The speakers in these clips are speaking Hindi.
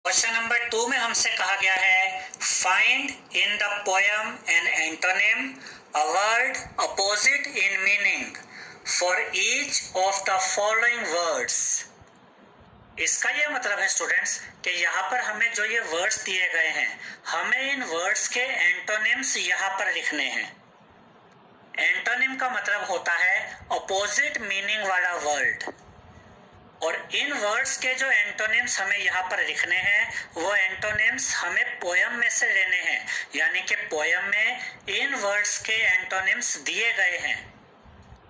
क्वेश्चन नंबर 2 में हमसे कहा गया है find in the poem an antonym a word opposite in meaning for each of the following words. इसका यह मतलब है स्टूडेंट्स कि यहाँ पर हमें जो ये वर्ड्स दिए गए हैं हमें इन वर्ड्स के एंटोनिम्स यहाँ पर लिखने हैं। एंटोनिम का मतलब होता है अपोजिट मीनिंग वाला वर्ड, और इन वर्ड्स के जो एंटोनिम्स हमें यहाँ पर लिखने हैं वो एंटोनिम्स हमें पोयम में से लेने हैं, यानी कि पोयम में इन वर्ड्स के एंटोनिम्स दिए गए हैं।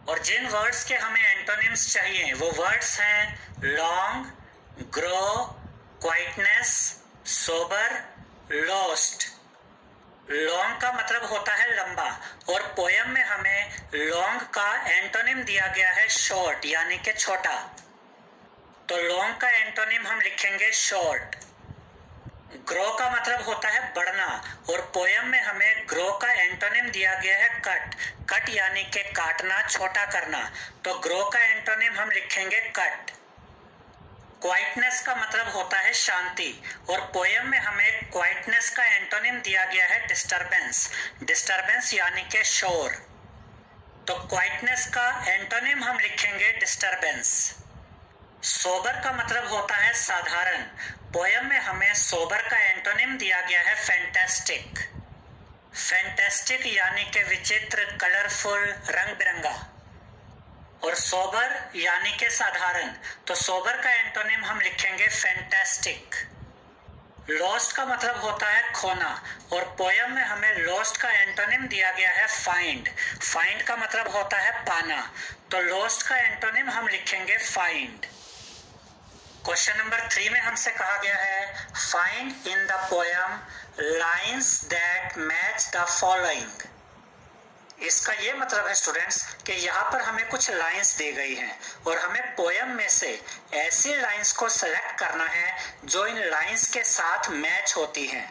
और जिन वर्ड्स के हमें एंटोनिम्स चाहिए वो वर्ड्स हैं long, grow, quietness, sober, lost. Long का मतलब होता है लंबा, और पोयम में हमें लॉन्ग का एंटोनिम दिया गया है शॉर्ट, यानी कि छोटा। तो लॉन्ग का एंटोनिम हम लिखेंगे शॉर्ट। ग्रो का मतलब होता है बढ़ना, और पोयम में हमें ग्रो का एंटोनिम दिया गया है कट। कट यानी कि काटना, छोटा करना, तो ग्रो का एंटोनिम हम लिखेंगे कट। क्वाइटनेस का मतलब होता है शांति, और पोयम में हमें क्वाइटनेस का एंटोनिम दिया गया है डिस्टरबेंस। डिस्टरबेंस यानी कि शोर, तो क्वाइटनेस का एंटोनिम हम लिखेंगे डिस्टरबेंस। सोबर का मतलब होता है साधारण। पोयम में हमें सोबर का एंटोनिम दिया गया है फैंटास्टिक। फैंटास्टिक यानी कि विचित्र, कलरफुल, रंग बिरंगा, और सोबर यानी कि साधारण, तो सोबर का एंटोनिम हम लिखेंगे फैंटास्टिक। लॉस्ट का मतलब होता है खोना, और पोयम में हमें लॉस्ट का एंटोनिम दिया गया है फाइंड। फाइंड का मतलब होता है पाना, तो लॉस्ट का एंटोनिम हम लिखेंगे फाइंड। क्वेश्चन नंबर 3 में हमसे कहा गया है find in the poem lines that match the following. इसका ये मतलब है स्टूडेंट्स कि यहाँ पर हमें कुछ लाइंस दी गई हैं और हमें पोयम में से ऐसी लाइंस को सेलेक्ट करना है जो इन लाइंस के साथ मैच होती हैं।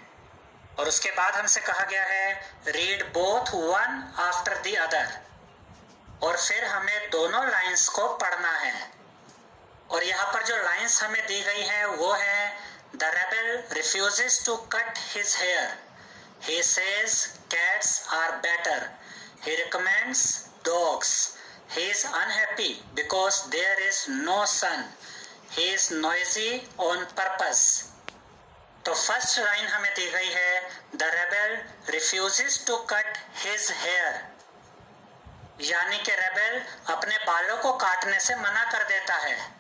और उसके बाद हमसे कहा गया है read both one after the other, और फिर हमें दोनों लाइंस को पढ़ना है। और यहाँ पर जो लाइंस हमें दी गई हैं वो है the rebel refuses to cut his hair, he says cats are better, he recommends dogs, he is unhappy because there is no sun, he is noisy on purpose। तो फर्स्ट लाइन हमें दी गई है the rebel refuses to cut his hair, यानी कि रेबल अपने बालों को काटने से मना कर देता है।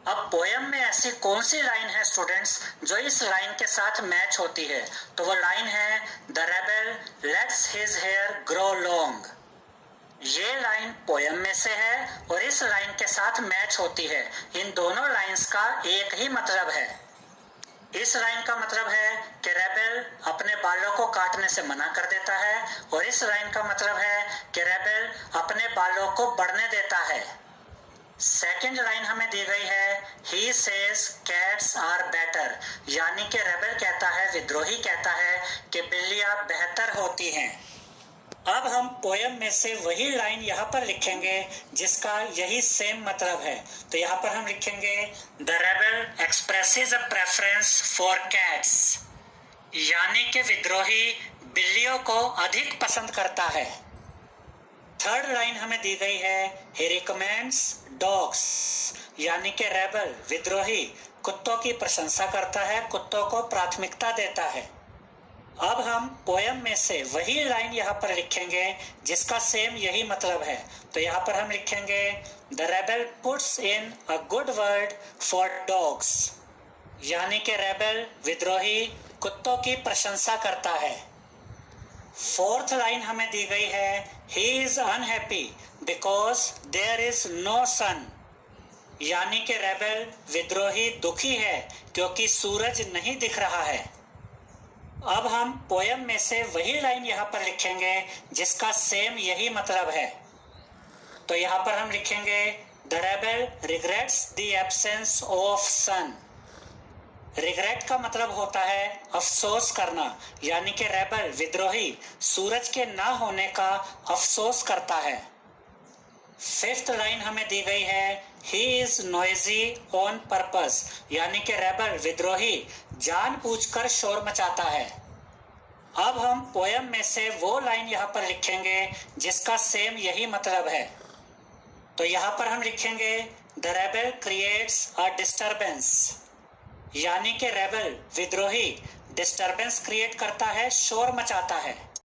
अब पोयम में ऐसी कौन सी लाइन है स्टूडेंट्स जो इस लाइन के साथ मैच होती है? तो वो लाइन है the rebel lets his hair grow long. ये लाइन पोयम में से है और इस लाइन के साथ मैच होती है। इन दोनों लाइंस का एक ही मतलब है। इस लाइन का मतलब है कि रेबल अपने बालों को काटने से मना कर देता है, और इस लाइन का मतलब है कि रेबल अपने बालों को बढ़ने देता है। सेकेंड लाइन हमें दी गई है he says cats are better, यानी कि रेबल कहता है, विद्रोही कहता है कि बिल्लियां बेहतर होती हैं। अब हम पोयम में से वही लाइन यहाँ पर लिखेंगे जिसका यही सेम मतलब है। तो यहाँ पर हम लिखेंगे the rebel expresses a preference for cats, यानी कि विद्रोही बिल्लियों को अधिक पसंद करता है। थर्ड लाइन हमें दी गई है he recommends dogs, यानी कि रेबल विद्रोही कुत्तों की प्रशंसा करता है, कुत्तों को प्राथमिकता देता है। अब हम पोयम में से वही लाइन यहाँ पर लिखेंगे जिसका सेम यही मतलब है। तो यहाँ पर हम लिखेंगे the rebel puts in a good word for dogs, यानी कि रेबल विद्रोही कुत्तों की प्रशंसा करता है। फोर्थ लाइन हमें दी गई है he is unhappy because there is no son, यानी कि रेबल विद्रोही दुखी है क्योंकि सूरज नहीं दिख रहा है। अब हम पोयम में से वही लाइन यहाँ पर लिखेंगे जिसका सेम यही मतलब है। तो यहाँ पर हम लिखेंगे the rebel regrets the absence of sun. Regret का मतलब होता है अफसोस करना, यानी कि रेबल विद्रोही सूरज के ना होने का अफसोस करता है। फिफ्थ लाइन हमें दी गई है, he is noisy on purpose, यानी कि रेबल विद्रोही जानबूझकर शोर मचाता है। अब हम पोयम में से वो लाइन यहाँ पर लिखेंगे जिसका सेम यही मतलब है। तो यहाँ पर हम लिखेंगे the rebel creates a disturbance, यानी कि रेबल विद्रोही डिस्टर्बेंस क्रिएट करता है, शोर मचाता है।